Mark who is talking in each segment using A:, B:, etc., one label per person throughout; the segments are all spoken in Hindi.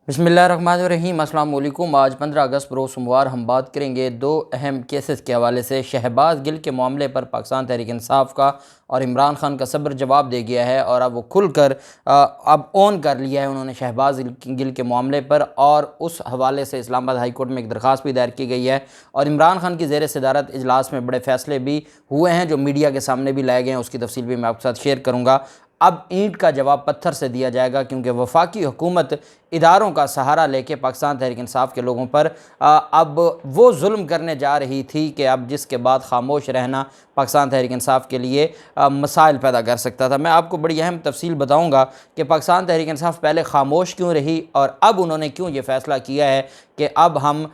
A: बिस्मिल्लाहिर्रहमानिर्रहीम। अस्सलाम वालेकुम। आज 15 अगस्त रोज़ सोमवार हम बात करेंगे दो अहम केसेस के हवाले से। शहबाज गिल के मामले पर पाकिस्तान तहरीक इंसाफ का और इमरान खान का सब्र जवाब दे गया है और अब वो खुलकर अब ऑन कर लिया है उन्होंने शहबाज गिल के मामले पर, और उस हवाले से इस्लामाबाद हाई कोर्ट में एक दरख्वास्त भी दायर की गई है और इमरान खान की ज़ेर सदारत इजलास में बड़े फैसले भी हुए हैं जो मीडिया के सामने भी लाए गए हैं। उसकी तफसील भी मैं आपके साथ शेयर करूँगा। अब ईंट का जवाब पत्थर से दिया जाएगा क्योंकि वफाकी हुकूमत इदारों का सहारा लेके पाकिस्तान तहरीक इंसाफ के लोगों पर अब वो जुल्म करने जा रही थी कि अब जिसके बाद खामोश रहना पाकिस्तान तहरीक इंसाफ के लिए मसाइल पैदा कर सकता था। मैं आपको बड़ी अहम तफसील बताऊंगा कि पाकिस्तान तहरीक इंसाफ पहले खामोश क्यों रही और अब उन्होंने क्यों ये फ़ैसला किया है कि अब हम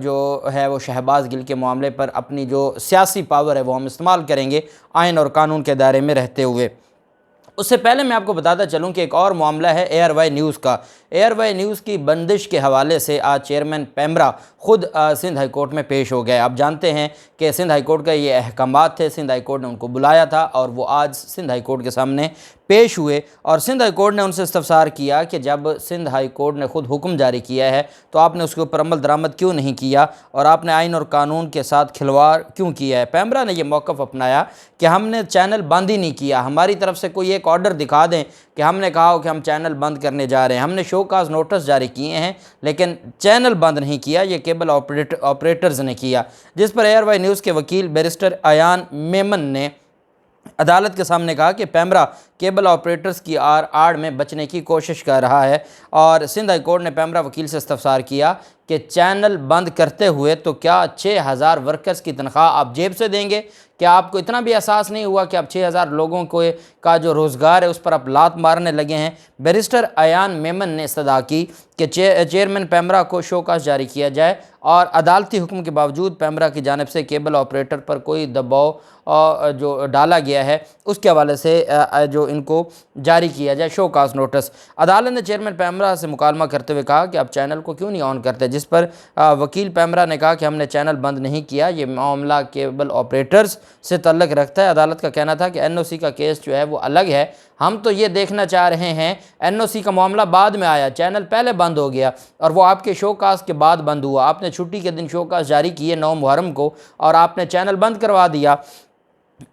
A: जो है वो शहबाज गिल के मामले पर अपनी जो सियासी पावर है वो हम इस्तेमाल करेंगे आइन और कानून के दायरे में रहते हुए। उससे पहले मैं आपको बताता चलूं कि एक और मामला है एयरवाई न्यूज़ का। एयरवाई न्यूज़ की बंदिश के हवाले से आज चेयरमैन पैमरा ख़ुद सिंध हाई कोर्ट में पेश हो गए। आप जानते हैं कि सिंध हाई कोर्ट का ये अहकामात थे, सिंध हाई कोर्ट ने उनको बुलाया था और वो आज सिंध हाई कोर्ट के सामने पेश हुए और सिंध हाई कोर्ट ने उनसे इस्तफसार किया कि जब सिंध हाई कोर्ट ने ख़ुद हुक्म जारी किया है तो आपने उसके ऊपर अमल दरामद क्यों नहीं किया और आपने आइन और कानून के साथ खिलवाड़ क्यों किया है। पैमरा ने यह मौक़िफ़ अपनाया कि हमने चैनल बंद ही नहीं किया, हमारी तरफ से कोई एक ऑर्डर दिखा दें कि हमने कहा हो कि हम चैनल बंद करने जा रहे हैं, हमने शोकाज नोटिस जारी किए हैं लेकिन चैनल बंद नहीं किया, ये केबल ऑपरेटर्स ने किया। जिस पर एयरवाई न्यूज़ के वकील बैरिस्टर अयान मेमन ने अदालत के सामने कहा कि पैमरा केबल ऑपरेटर्स की आड़ में बचने की कोशिश कर रहा है और सिंध हाई कोर्ट ने पैमरा वकील से इस्तफसार किया कि चैनल बंद करते हुए तो क्या 6000 वर्कर्स की तनख्वाह आप जेब से देंगे? क्या आपको इतना भी एहसास नहीं हुआ कि आप 6000 लोगों को का जो रोज़गार है उस पर आप लात मारने लगे हैं? बैरिस्टर अयान मेमन ने इस्तदा की कि चेयरमैन पैमरा को शोकाज जारी किया जाए और अदालती हुक्म के बावजूद पैमरा की जानिब से केबल ऑपरेटर पर कोई दबाव जो डाला गया है उसके हवाले से जो इनको जारी किया जाए शोकाज नोटिस। अदालत ने चेयरमैन पैमरा से मुकालमा करते हुए कहा कि आप चैनल को क्यों नहीं ऑन करते, जिस पर वकील पैमरा ने कहा कि हमने चैनल बंद नहीं किया, ये मामला केबल ऑपरेटर्स से तल्लुक़ रखता है। अदालत का कहना था कि एनओसी का केस जो है वो अलग है, हम तो ये देखना चाह रहे हैं, एनओसी का मामला बाद में आया, चैनल पहले बंद हो गया और वो आपके शोकाज के बाद बंद हुआ। आपने छुट्टी के दिन शोकाज जारी किए 9 मुहर्रम को और आपने चैनल बंद करवा दिया।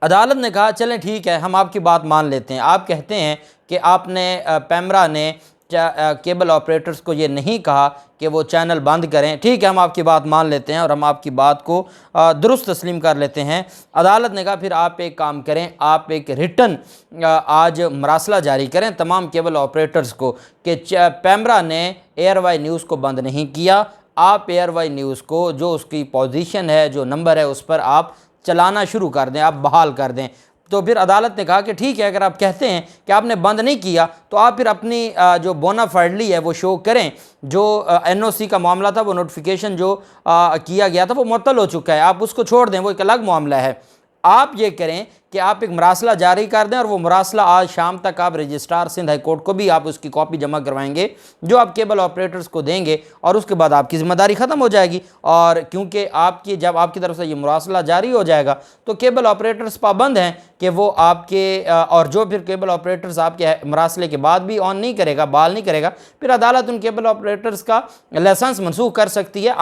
A: अदालत ने कहा चलें ठीक है, हम आपकी बात मान लेते हैं। आप कहते हैं कि आपने पैमरा ने केबल ऑपरेटर्स को ये नहीं कहा कि वो चैनल बंद करें, ठीक है हम आपकी बात मान लेते हैं और हम आपकी बात को दुरुस्त तस्लीम कर लेते हैं। अदालत ने कहा फिर आप एक काम करें, आप एक रिटन आज मरासला जारी करें तमाम केबल ऑपरेटर्स को कि पैमरा ने एयरवाई न्यूज़ को बंद नहीं किया, आप एयरवाई न्यूज़ को जो उसकी पोजीशन है, जो नंबर है, उस पर आप चलाना शुरू कर दें, आप बहाल कर दें। तो फिर अदालत ने कहा कि ठीक है, अगर आप कहते हैं कि आपने बंद नहीं किया तो आप फिर अपनी जो बोनाफाइडली है वो शो करें। जो एनओसी का मामला था वो नोटिफिकेशन जो किया गया था वो मुअत्तल हो चुका है, आप उसको छोड़ दें, वो एक अलग मामला है। आप ये करें कि आप एक मरासला जारी कर दें और वो मरासला आज शाम तक आप रजिस्ट्रार सिंध हाई कोर्ट को भी आप उसकी कॉपी जमा करवाएंगे जो आप केबल ऑपरेटर्स को देंगे और उसके बाद आपकी ज़िम्मेदारी ख़त्म हो जाएगी। और क्योंकि आपकी जब आपकी तरफ से ये मरासला जारी हो जाएगा तो केबल ऑपरेटर्स पाबंद हैं कि वो आपके और जो फिर केबल ऑपरेटर्स आपके मरासले के बाद भी ऑन नहीं करेगा, बहाल नहीं करेगा, फिर अदालत उन केबल ऑपरेटर्स का लाइसेंस मनसूख कर सकती है।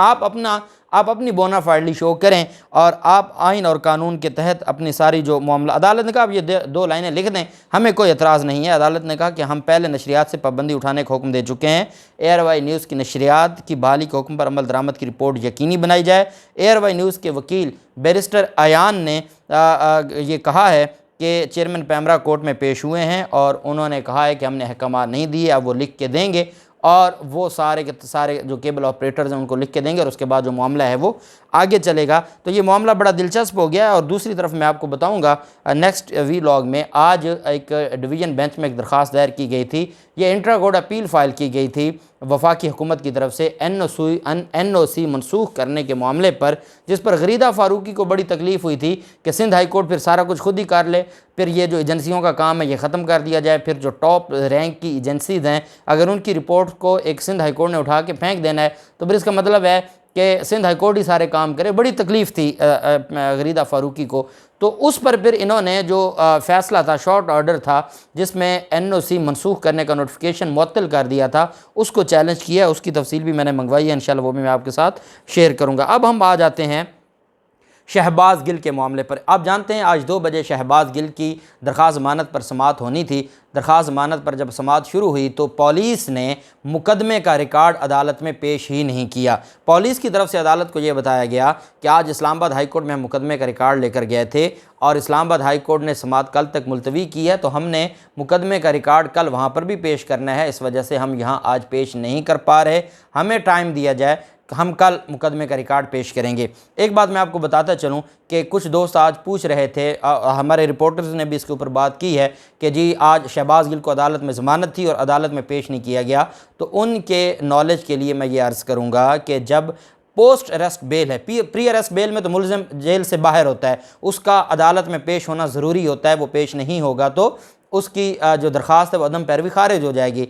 A: आप अपनी बोनाफाइडली शो करें और आप आइन और कानून के तहत अपनी सारी जो मामला, अदालत ने कहा आप ये 2 लाइनें लिख दें, हमें कोई एतराज़ नहीं है। अदालत ने कहा कि हम पहले नशरियात से पाबंदी उठाने का हुक्म दे चुके हैं, एयरवाई न्यूज़ की नशरियात की बहाली के हुक्म पर अमल दरामद की रिपोर्ट यकीनी बनाई जाए। एयरवाई न्यूज़ के वकील बैरिस्टर अयान ने ये कहा है कि चेयरमैन पैमरा कोर्ट में पेश हुए हैं और उन्होंने कहा है कि हमने अहकाम नहीं दिए, अब वो लिख के देंगे और वो सारे के सारे जो केबल ऑपरेटर्स हैं उनको लिख के देंगे और उसके बाद जो मामला है वो आगे चलेगा। तो ये मामला बड़ा दिलचस्प हो गया है। और दूसरी तरफ मैं आपको बताऊंगा नेक्स्ट वीलॉग में, आज एक डिवीज़न बेंच में एक दरख्वास्त दायर की गई थी, ये इंट्रा कोर्ट अपील फ़ाइल की गई थी वफाकी हुकूमत की तरफ से एनओसी मनसूख करने के मामले पर, जिस पर गरीदा फ़ारूकी को बड़ी तकलीफ़ हुई थी कि सिंध हाई कोर्ट फिर सारा कुछ खुद ही कर ले, फिर ये जो एजेंसियों का काम है ये ख़त्म कर दिया जाए, फिर जो टॉप रैंक की एजेंसीज़ हैं अगर उनकी रिपोर्ट को एक सिंध हाई कोर्ट ने उठा के फेंक देना है तो फिर इसका मतलब है कि सिंध हाई कोर्ट ही सारे काम करे। बड़ी तकलीफ़ थी गरीदा फ़ारूकी को। तो उस पर फिर इन्होंने जो फ़ैसला था, शॉर्ट ऑर्डर था, जिसमें NOC मनसूख करने का नोटिफिकेशन मुअत्तल कर दिया था, उसको चैलेंज किया। उसकी तफसील भी मैंने मंगवाई है, इंशाल्लाह वो भी मैं आपके साथ शेयर करूँगा। अब हम आ जाते हैं शहबाज गिल के मामले पर। आप जानते हैं आज 2 बजे शहबाज गिल की दरख्वास्त ज़मानत पर समाअत होनी थी। दरख्वास्त ज़मानत पर जब समाअत शुरू हुई तो पुलिस ने मुकदमे का रिकॉर्ड अदालत में पेश ही नहीं किया। पुलिस की तरफ से अदालत को ये बताया गया कि आज इस्लामाबाद हाई कोर्ट में हम मुकदमे का रिकॉर्ड लेकर गए थे और इस्लामाबाद हाई कोर्ट ने समाअत कल तक मुलतवी की है, तो हमने मुकदमे का रिकॉर्ड कल वहाँ पर भी पेश करना है, इस वजह से हम यहाँ आज पेश नहीं कर पा रहे, हमें टाइम दिया जाए, हम कल मुकदमे का रिकॉर्ड पेश करेंगे। एक बात मैं आपको बताता चलूं कि कुछ दोस्त आज पूछ रहे थे, हमारे रिपोर्टर्स ने भी इसके ऊपर बात की है कि जी आज शहबाज गिल को अदालत में ज़मानत थी और अदालत में पेश नहीं किया गया। तो उनके नॉलेज के लिए मैं ये अर्ज़ करूँगा कि जब पोस्ट अरेस्ट बेल है, प्री अरेस्ट बेल में तो मुलज़िम जेल से बाहर होता है, उसका अदालत में पेश होना ज़रूरी होता है, वो पेश नहीं होगा तो उसकी जो दरख्वास्त है वो अदम पैरवी खारिज हो जाएगी।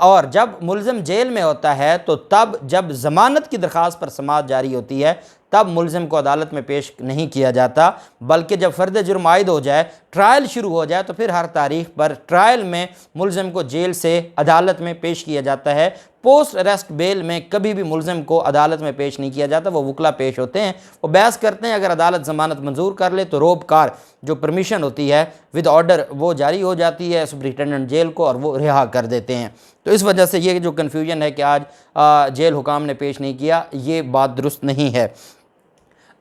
A: और जब मुलज़िम जेल में होता है तो तब जब ज़मानत की दरख्वास्त पर समाअत जारी होती है तब मुलज़िम को अदालत में पेश नहीं किया जाता, बल्कि जब फ़र्द जुर्म आयद हो जाए, ट्रायल शुरू हो जाए, तो फिर हर तारीख पर ट्रायल में मुलज़िम को जेल से अदालत में पेश किया जाता है। पोस्ट अरेस्ट बेल में कभी भी मुलज़िम को अदालत में पेश नहीं किया जाता, वो वकला पेश होते हैं, वो बहस करते हैं, अगर अदालत ज़मानत मंजूर कर ले तो रोबकार जो परमिशन होती है विद ऑर्डर वो जारी हो जाती है सुपरिटेंडेंट जेल को और वो रिहा कर देते हैं। तो इस वजह से ये जो कन्फ्यूजन है कि आज जेल हुकाम ने पेश नहीं किया, ये बात दुरुस्त नहीं है।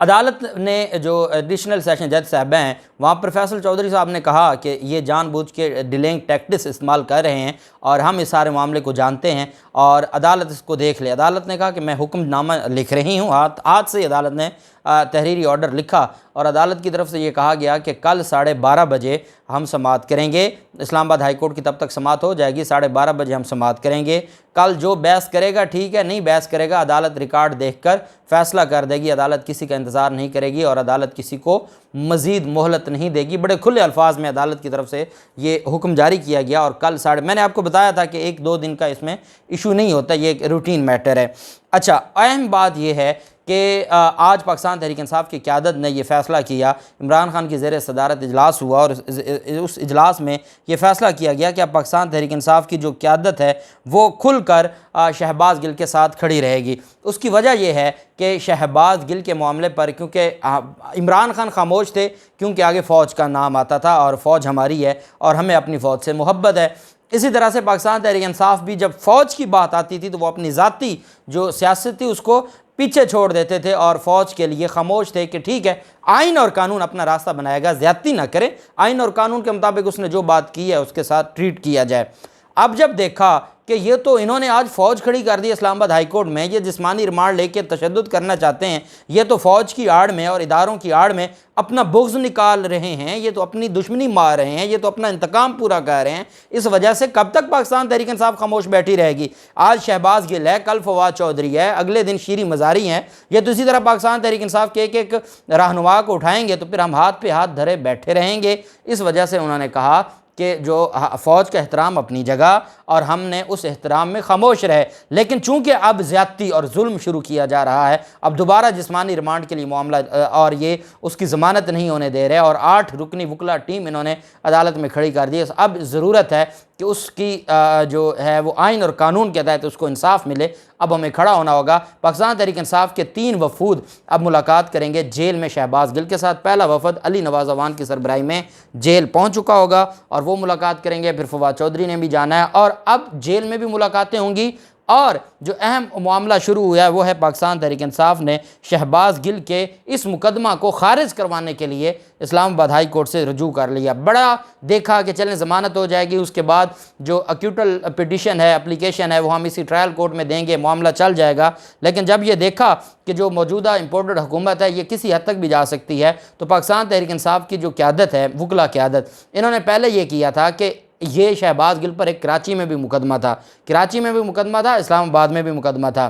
A: अदालत ने जो एडिशनल सेशन जज साहब हैं वहाँ पर फैसल चौधरी साहब ने कहा कि ये जानबूझ के डिलेइंग टैक्टिक्स इस्तेमाल कर रहे हैं और हम इस सारे मामले को जानते हैं और अदालत इसको देख ले। अदालत ने कहा कि मैं हुक्मनामा लिख रही हूँ, आज से अदालत ने तहरीरी ऑर्डर लिखा और अदालत की तरफ से ये कहा गया कि कल 12:30 बजे हम समाअत करेंगे। इस्लामाबाद हाई कोर्ट की तब तक समाअत हो जाएगी, 12:30 बजे हम समाअत करेंगे। कल जो बहस करेगा ठीक है, नहीं बहस करेगा अदालत रिकॉर्ड देखकर फ़ैसला कर देगी। अदालत किसी का इंतज़ार नहीं करेगी और अदालत किसी को मज़ीद मोहलत नहीं देगी। बड़े खुले अल्फाज में अदालत की तरफ से ये हुक्म जारी किया गया और कल मैंने आपको बताया था कि 1-2 दिन का इसमें इशू नहीं होता, ये एक रूटीन मैटर है। अच्छा, अहम बात यह है कि आज पाकिस्तान तहरीक इंसाफ की क़यादत ने यह फ़ैसला किया, इमरान खान की ज़ेर सदारत इजलास हुआ और उस इजलास में यह फ़ैसला किया गया कि अब पाकिस्तान तहरीक इंसाफ की जो क़यादत है वो खुल कर शहबाज गिल के साथ खड़ी रहेगी। उसकी वजह यह है कि शहबाज गिल के मामले पर क्योंकि इमरान खान खामोश थे, क्योंकि आगे फ़ौज का नाम आता था और फ़ौज हमारी है और हमें अपनी फ़ौज से मोहब्बत है। इसी तरह से पाकिस्तान तहरीक इंसाफ भी जब फ़ौज की बात आती थी तो वो अपनी ज़ाती जो सियासत थी उसको पीछे छोड़ देते थे और फ़ौज के लिए खामोश थे कि ठीक है आइन और कानून अपना रास्ता बनाएगा, ज़्यादती ना करे, आइन और कानून के मुताबिक उसने जो बात की है उसके साथ ट्रीट किया जाए। अब जब देखा कि ये तो इन्होंने आज फ़ौज खड़ी कर दी इस्लामाबाद हाई कोर्ट में, ये जिस्मानी रिमांड लेके तशद्दुद करना चाहते हैं, ये तो फ़ौज की आड़ में और इदारों की आड़ में अपना बुग़्ज़ निकाल रहे हैं, ये तो अपनी दुश्मनी मार रहे हैं, ये तो अपना इंतकाम पूरा कर रहे हैं। इस वजह से कब तक पाकिस्तान तहरीक इंसाफ खामोश बैठी रहेगी? आज शहबाज गिल है, कल फवाद चौधरी है, अगले दिन शीरी मज़ारी हैं। ये तो इसी तरह पाकिस्तान तहरीक इंसाफ के एक रहनुमा को उठाएंगे तो फिर हम हाथ पे हाथ धरे बैठे रहेंगे। इस वजह से उन्होंने कहा कि जो फ़ौज का एहतराम अपनी जगह और हमने उस एहतराम में खामोश रहे, लेकिन चूंकि अब ज़्यादती और जुल्म शुरू किया जा रहा है, अब दोबारा जिस्मानी रिमांड के लिए मामला और ये उसकी ज़मानत नहीं होने दे रहे और 8 रुकनी वकला टीम इन्होंने अदालत में खड़ी कर दी। अब ज़रूरत है कि उसकी जो है वो आइन और कानून के तहत उसको इंसाफ मिले। अब हमें खड़ा होना होगा। पाकिस्तान तहरीक इंसाफ के 3 वफूद अब मुलाकात करेंगे जेल में शहबाज गिल के साथ। पहला वफद अली नवाज़ अवान की सरबराही में जेल पहुँच चुका होगा और वो मुलाकात करेंगे। फिर फवाद चौधरी ने भी जाना है और अब जेल में भी मुलाकातें होंगी। और जो अहम मामला शुरू हुआ है वो है पाकिस्तान तहरीक इंसाफ ने शहबाज गिल के इस मुकदमा को खारिज करवाने के लिए इस्लामाबाद हाई कोर्ट से रुजू कर लिया। बड़ा देखा कि चलें ज़मानत हो जाएगी, उसके बाद जो अक्यूटल पिटिशन है, एप्लीकेशन है, वो हम इसी ट्रायल कोर्ट में देंगे, मामला चल जाएगा। लेकिन जब ये देखा कि जो मौजूदा इम्पोर्टेड हुकूमत है ये किसी हद तक भी जा सकती है, तो पाकिस्तान तहरीक इंसाफ की जो क़यादत है, वकला क़यादत, इन्होंने पहले ये किया था कि ये शहबाज गिल पर एक कराची में भी मुकदमा था, कराची में भी मुकदमा था, इस्लामाबाद में भी मुकदमा था।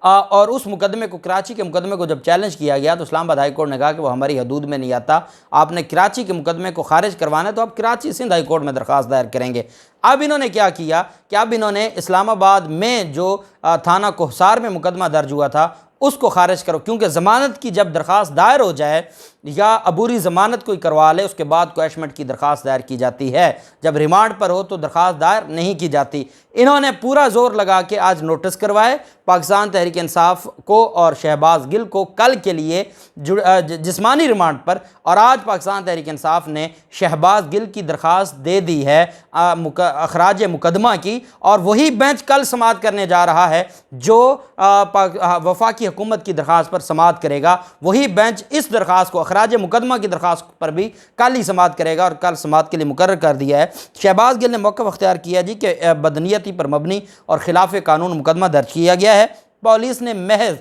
A: और उस मुकदमे को, कराची के मुकदमे को जब चैलेंज किया गया तो इस्लामाबाद हाई कोर्ट ने कहा कि वो हमारी हदूद में नहीं आता, आपने कराची के मुकदमे को खारिज करवाना है तो आप कराची सिंध हाई कोर्ट में दरख्वास्त दायर करेंगे। अब इन्होंने क्या किया कि अब इन्होंने इस्लामाबाद में जो थाना कोहसार में मुकदमा दर्ज हुआ था उसको खारिज करो, क्योंकि ज़मानत की जब दरख्वास्त दायर हो जाए या अबूरी ज़मानत कोई करवा ले उसके बाद क्वैशमेंट की दरख्वास्त दायर की जाती है। जब रिमांड पर हो तो दरख्वास्त दायर नहीं की जाती। इन्होंने पूरा जोर लगा के आज नोटिस करवाए पाकिस्तान तहरीक इंसाफ को और शहबाज गिल को कल के लिए जिस्मानी रिमांड पर, और आज पाकिस्तान तहरीक इंसाफ ने शहबाज गिल की दरख्वास्त दे दी है अखराज मुकदमा की, और वही बेंच कल समाअत करने जा रहा है जो वफाकी हुकूमत की दरख्वास्त पर समाअत करेगा। वही बेंच इस दरख्वास्त को, अखराज मुकदमा की दरख्वास्त पर भी कल ही समाअत करेगा और कल समाअत के लिए मुकर्रर कर दिया है। शहबाज गिल ने मौक़िफ़ अख्तियार किया जी कि बदनीयती पर मबनी और खिलाफ कानून मुकदमा दर्ज किया गया है। पुलिस ने महज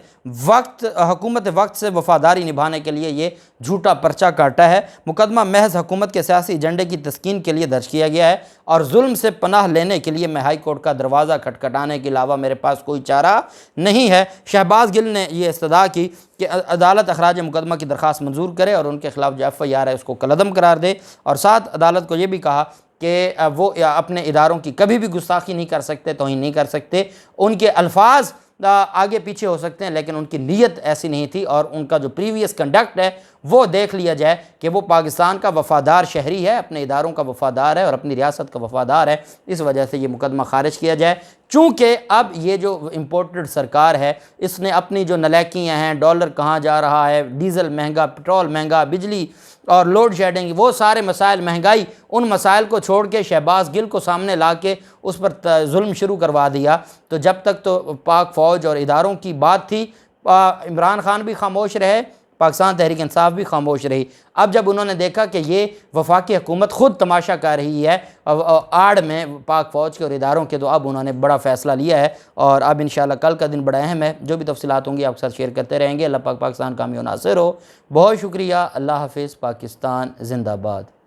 A: हुकूमत वक्त से वफादारी निभाने के लिए ये झूठा पर्चा काटा है। मुकदमा महज हुकूमत के सियासी एजेंडे की तस्कीन के लिए दर्ज किया गया है और जुल्म से पनाह लेने के लिए मैं हाई कोर्ट का दरवाज़ा खटखटाने के अलावा मेरे पास कोई चारा नहीं है। शहबाज गिल ने यह इस्तदा की कि अदालत अखराज मुकदमा की दरख्वास्त मंजूर करे और उनके खिलाफ जो FIR है उसको कलअदम करार दे, और साथ अदालत को यह भी कहा कि वो अपने इदारों की कभी भी गुस्ताखी नहीं कर सकते, तौहीन नहीं कर सकते। उनके अल्फाज आगे पीछे हो सकते हैं लेकिन उनकी नीयत ऐसी नहीं थी, और उनका जो प्रीवियस कंडक्ट है वो देख लिया जाए कि वो पाकिस्तान का वफ़ादार शहरी है, अपने इदारों का वफ़ादार है और अपनी रियासत का वफ़ादार है। इस वजह से ये मुकदमा खारिज किया जाए। चूँकि अब ये जो इम्पोर्टेड सरकार है इसने अपनी जो नलायकियाँ हैं, डॉलर कहाँ जा रहा है, डीज़ल महंगा, पेट्रोल महंगा, बिजली और लोड शेडिंग, वो सारे मसाइल, महंगाई, उन मसाइल को छोड़ के शहबाज गिल को सामने ला के उस पर जुल्म शुरू करवा दिया। तो जब तक तो पाक फ़ौज और इदारों की बात थी, इमरान खान भी खामोश रहे, पाकिस्तान तहरीक इंसाफ भी खामोश रही। अब जब उन्होंने देखा कि ये वफाकी हुकूमत ख़ुद तमाशा कर रही है आड़ में पाक फ़ौज के और इदारों के, तो अब उन्होंने बड़ा फ़ैसला लिया है और अब इंशाल्लाह कल का दिन बड़ा अहम है। जो भी तफसीलात होंगी आपके साथ शेयर करते रहेंगे। अल्लाह पाक पाकिस्तान कामयाब नासिर हो। बहुत शुक्रिया। अल्लाह हाफ़िज़। पाकिस्तान ज़िंदाबाद।